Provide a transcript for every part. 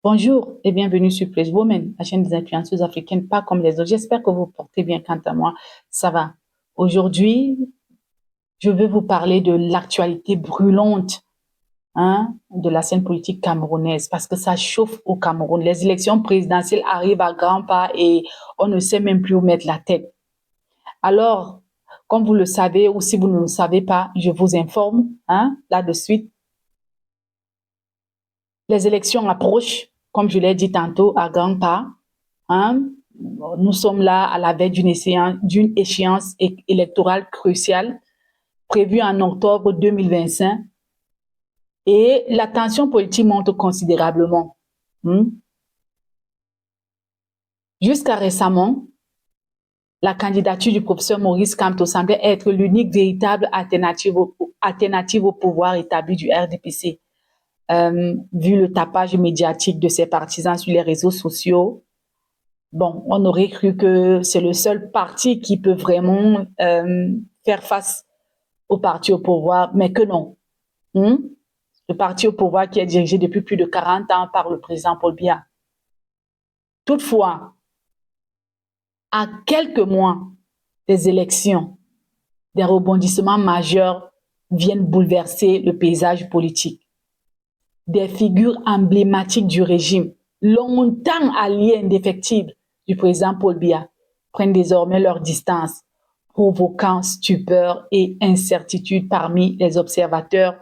Bonjour et bienvenue sur Place Women, la chaîne des influenceuses africaines, pas comme les autres. J'espère que vous vous portez bien. Quant à moi, ça va. Aujourd'hui, je veux vous parler de l'actualité brûlante, de la scène politique camerounaise parce que ça chauffe au Cameroun. Les élections présidentielles arrivent à grands pas et on ne sait même plus où mettre la tête. Alors, comme vous le savez ou si vous ne le savez pas, je vous informe, là de suite. Les élections approchent, comme je l'ai dit tantôt, à grands pas. Hein. Nous sommes là à la veille d'une échéance électorale cruciale prévue en octobre 2025 et la tension politique monte considérablement. Jusqu'à récemment, la candidature du professeur Maurice Kamto semblait être l'unique véritable alternative au pouvoir établi du RDPC. Vu le tapage médiatique de ses partisans sur les réseaux sociaux, bon, on aurait cru que c'est le seul parti qui peut vraiment faire face au parti au pouvoir, mais que non. Le parti au pouvoir qui est dirigé depuis plus de 40 ans par le président Paul Biya. Toutefois, à quelques mois des élections, des rebondissements majeurs viennent bouleverser le paysage politique. Des figures emblématiques du régime, longtemps alliées indéfectibles du président Paul Biya, prennent désormais leur distance, provoquant stupeur et incertitude parmi les observateurs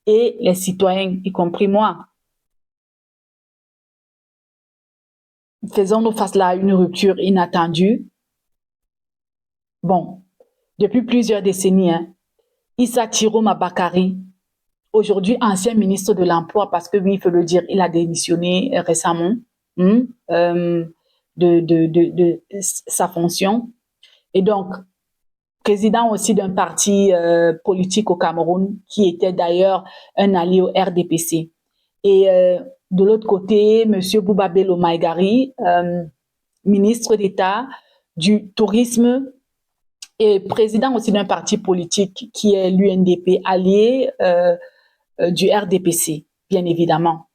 et les citoyens, y compris moi. Faisons-nous face là à une rupture inattendue? Bon, depuis plusieurs décennies, Issa Tiroma Bakari, aujourd'hui ancien ministre de l'Emploi, parce que oui, il faut le dire, il a démissionné récemment de sa fonction. Et donc, président aussi d'un parti politique au Cameroun, qui était d'ailleurs un allié au RDPC. Et de l'autre côté, M. Bouba Bello Maïgari, ministre d'État du Tourisme et président aussi d'un parti politique qui est l'UNDP, allié du RDPC, bien évidemment.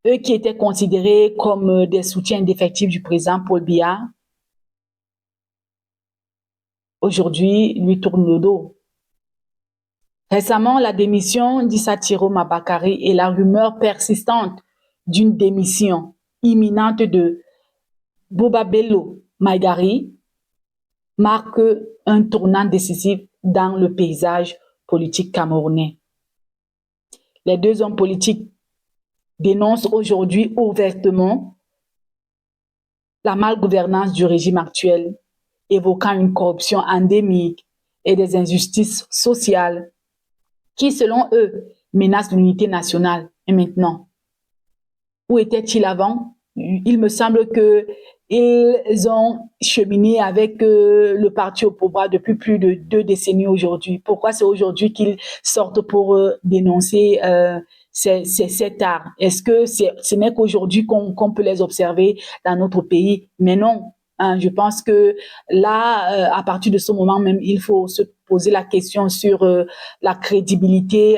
Eux qui étaient considérés comme des soutiens indéfectibles du président Paul Biya, aujourd'hui, lui tournent le dos. Récemment, la démission d'Issa Tiroma Bakari et la rumeur persistante d'une démission imminente de Bouba Bello Maïgari marque un tournant décisif dans le paysage politique camerounais. Les deux hommes politiques dénoncent aujourd'hui ouvertement la malgouvernance du régime actuel, évoquant une corruption endémique et des injustices sociales qui, selon eux, menacent l'unité nationale. Et maintenant, où était-il avant? Il me semble qu'ils ont cheminé avec le parti au pouvoir depuis plus de 2 décennies aujourd'hui. Pourquoi c'est aujourd'hui qu'ils sortent pour dénoncer cet art? Est-ce que ce n'est qu'aujourd'hui qu'on peut les observer dans notre pays? Mais non. Je pense que là, à partir de ce moment même, il faut se poser la question sur la crédibilité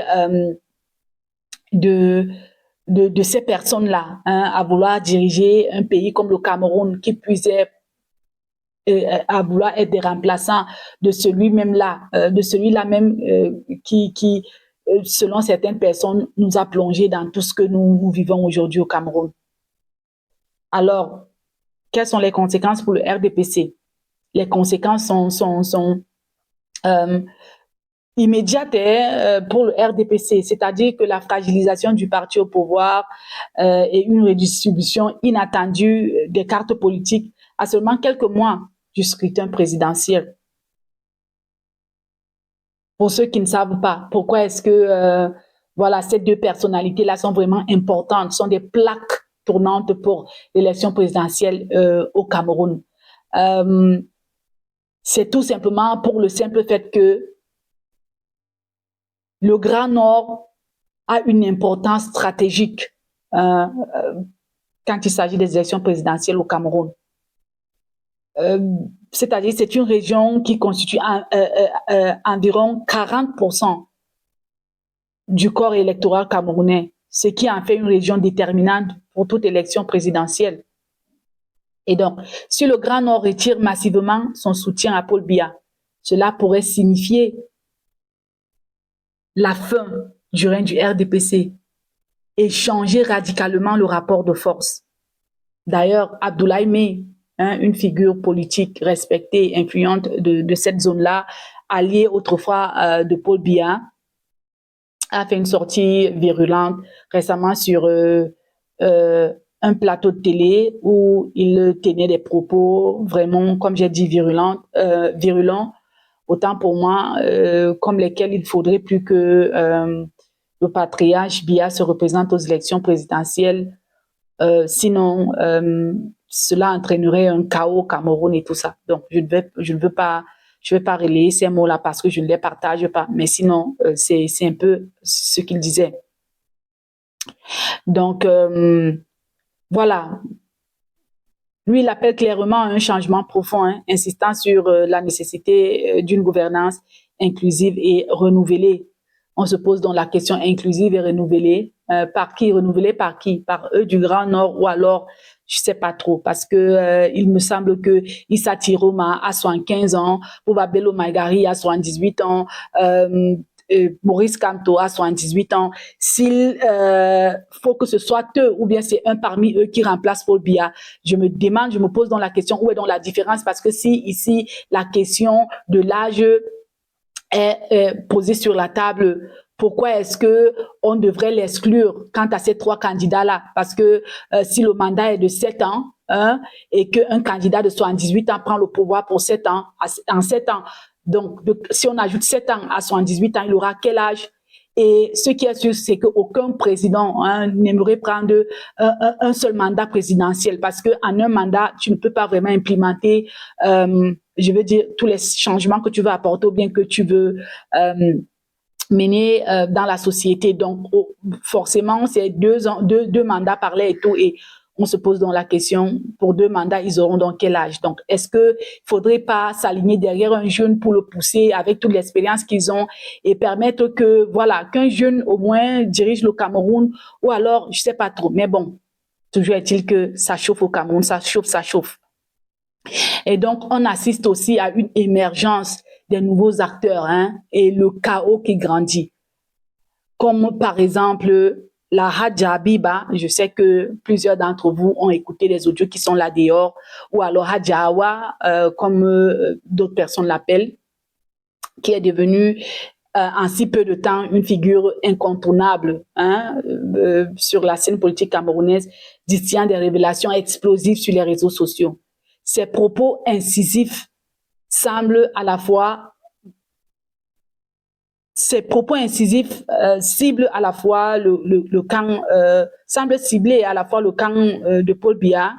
de ces personnes-là, à vouloir diriger un pays comme le Cameroun, qui puisait à vouloir être des remplaçants de celui-là même qui selon certaines personnes, nous a plongé dans tout ce que nous vivons aujourd'hui au Cameroun. Alors, quelles sont les conséquences pour le RDPC? Les conséquences sont immédiate pour le RDPC, c'est-à-dire que la fragilisation du parti au pouvoir et une redistribution inattendue des cartes politiques à seulement quelques mois du scrutin présidentiel. Pour ceux qui ne savent pas, pourquoi est-ce que voilà, ces deux personnalités-là sont vraiment importantes, sont des plaques tournantes pour l'élection présidentielle au Cameroun. C'est tout simplement pour le simple fait que le Grand Nord a une importance stratégique quand il s'agit des élections présidentielles au Cameroun. C'est-à-dire c'est une région qui constitue environ 40% du corps électoral camerounais. ce qui en fait une région déterminante pour toute élection présidentielle. Et donc, si le Grand Nord retire massivement son soutien à Paul Biya, cela pourrait signifier la fin du règne du RDPC et changer radicalement le rapport de force. D'ailleurs, Abdoulaye Mey, une figure politique respectée et influente de cette zone-là, allié autrefois de Paul Biya, a fait une sortie virulente récemment sur un plateau de télé où il tenait des propos vraiment, comme j'ai dit, virulents, autant pour moi, comme lesquels il faudrait plus que le patriarche Biya se représente aux élections présidentielles. Sinon, cela entraînerait un chaos au Cameroun et tout ça. Donc, je ne veux pas relayer ces mots-là parce que je ne les partage pas. Mais sinon, c'est un peu ce qu'il disait. Donc, voilà. Lui, il appelle clairement à un changement profond, insistant sur la nécessité d'une gouvernance inclusive et renouvelée. On se pose donc la question inclusive et renouvelée. Par qui? Renouvelée par qui? Par eux du Grand Nord ou alors, je sais pas trop, parce que il me semble que Issa Tiroma a 75 ans, Boubabelo Maïgari a 78 ans, Maurice Kamto a 78 ans. S'il faut que ce soit eux ou bien c'est un parmi eux qui remplace Paul Biya, je me pose donc la question, où est donc la différence? Parce que si ici, la question de l'âge est posée sur la table, pourquoi est-ce que on devrait l'exclure quant à ces trois candidats-là? Parce que si le mandat est de 7 ans, et qu'un candidat de 78 ans prend le pouvoir pour 7 ans, en 7 ans, donc si on ajoute 7 ans à 78 ans, il aura quel âge? Et ce qui est sûr, c'est qu'aucun président n'aimerait prendre un seul mandat présidentiel parce qu'en un mandat, tu ne peux pas vraiment implémenter, je veux dire, tous les changements que tu veux apporter ou bien que tu veux mener dans la société. Donc, forcément, c'est deux mandats par là et tout. Et on se pose donc la question, pour 2 mandats, ils auront donc quel âge? Donc, est-ce qu'il ne faudrait pas s'aligner derrière un jeune pour le pousser avec toute l'expérience qu'ils ont et permettre que, voilà, qu'un jeune au moins dirige le Cameroun ou alors, je ne sais pas trop. Mais bon, toujours est-il que ça chauffe au Cameroun, ça chauffe. Et donc, on assiste aussi à une émergence des nouveaux acteurs et le chaos qui grandit. Comme par exemple la Hadja Habiba, je sais que plusieurs d'entre vous ont écouté les audios qui sont là dehors, ou alors Hadja Awa, comme d'autres personnes l'appellent, qui est devenue en si peu de temps une figure incontournable sur la scène politique camerounaise, distillant des révélations explosives sur les réseaux sociaux. Ses propos incisifs ciblent à la fois le camp, semblent cibler à la fois le camp de Paul Biya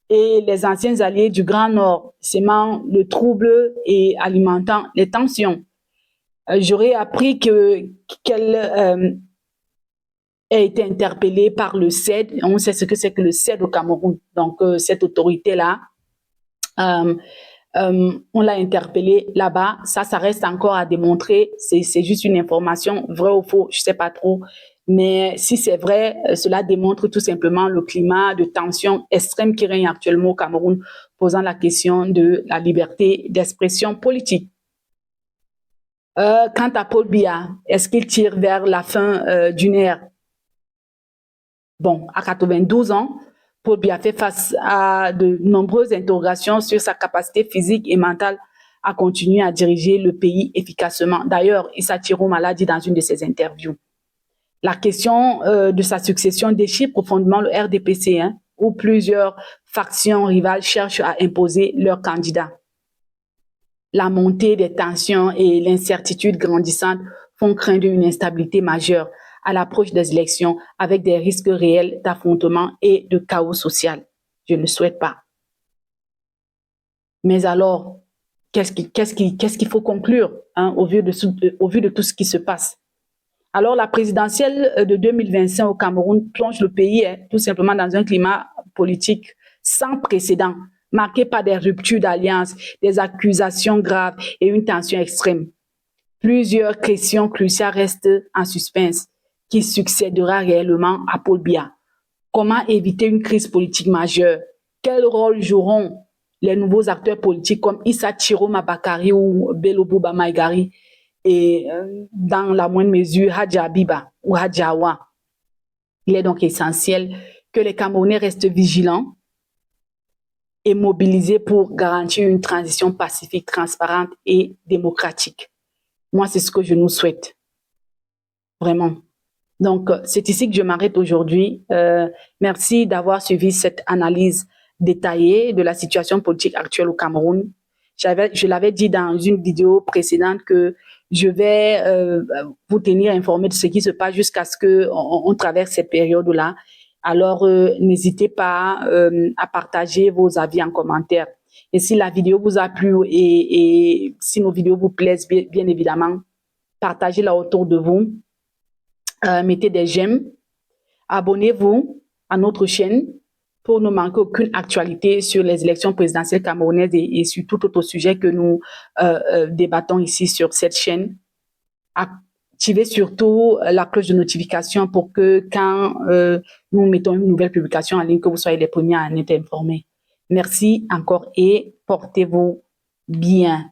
et les anciens alliés du Grand Nord, sémant le trouble et alimentant les tensions. J'aurais appris qu'elle a été interpellée par le CED. On sait ce que c'est que le CED au Cameroun. Donc, cette autorité-là, on l'a interpellée là-bas. Ça reste encore à démontrer. C'est juste une information, vrai ou faux, je sais pas trop. Mais si c'est vrai, cela démontre tout simplement le climat de tension extrême qui règne actuellement au Cameroun, posant la question de la liberté d'expression politique. Quant à Paul Biya, est-ce qu'il tire vers la fin d'une ère? Bon, à 92 ans, Paul Biya fait face à de nombreuses interrogations sur sa capacité physique et mentale à continuer à diriger le pays efficacement. D'ailleurs, Issa Tiroma l'a dit dans une de ses interviews. La question de sa succession déchire profondément le RDPC, où plusieurs factions rivales cherchent à imposer leurs candidats. La montée des tensions et l'incertitude grandissante font craindre une instabilité majeure à l'approche des élections avec des risques réels d'affrontement et de chaos social. Je ne le souhaite pas. Mais alors, qu'est-ce qu'il faut conclure au vu de tout ce qui se passe? Alors, la présidentielle de 2025 au Cameroun plonge le pays tout simplement dans un climat politique sans précédent, marqué par des ruptures d'alliance, des accusations graves et une tension extrême. Plusieurs questions cruciales restent en suspens, qui succédera réellement à Paul Biya? Comment éviter une crise politique majeure? Quel rôle joueront les nouveaux acteurs politiques comme Issa Chiroma Bakari ou Bello Bouba Maïgari et dans la moindre mesure Hadja Abiba ou Hadja Awa? Il est donc essentiel que les Camerounais restent vigilants et mobilisés pour garantir une transition pacifique, transparente et démocratique. Moi, c'est ce que je nous souhaite. Vraiment. Donc, c'est ici que je m'arrête aujourd'hui. Merci d'avoir suivi cette analyse détaillée de la situation politique actuelle au Cameroun. Je l'avais dit dans une vidéo précédente que je vais vous tenir informé de ce qui se passe jusqu'à ce qu'on traverse ces périodes-là. Alors, n'hésitez pas à partager vos avis en commentaire. Et si la vidéo vous a plu et si nos vidéos vous plaisent, bien évidemment, partagez-la autour de vous. Mettez des j'aime, abonnez-vous à notre chaîne pour ne manquer aucune actualité sur les élections présidentielles camerounaises et sur tout autre sujet que nous débattons ici sur cette chaîne. Activez surtout la cloche de notification pour que quand nous mettons une nouvelle publication en ligne, que vous soyez les premiers à en être informés. Merci encore et portez-vous bien.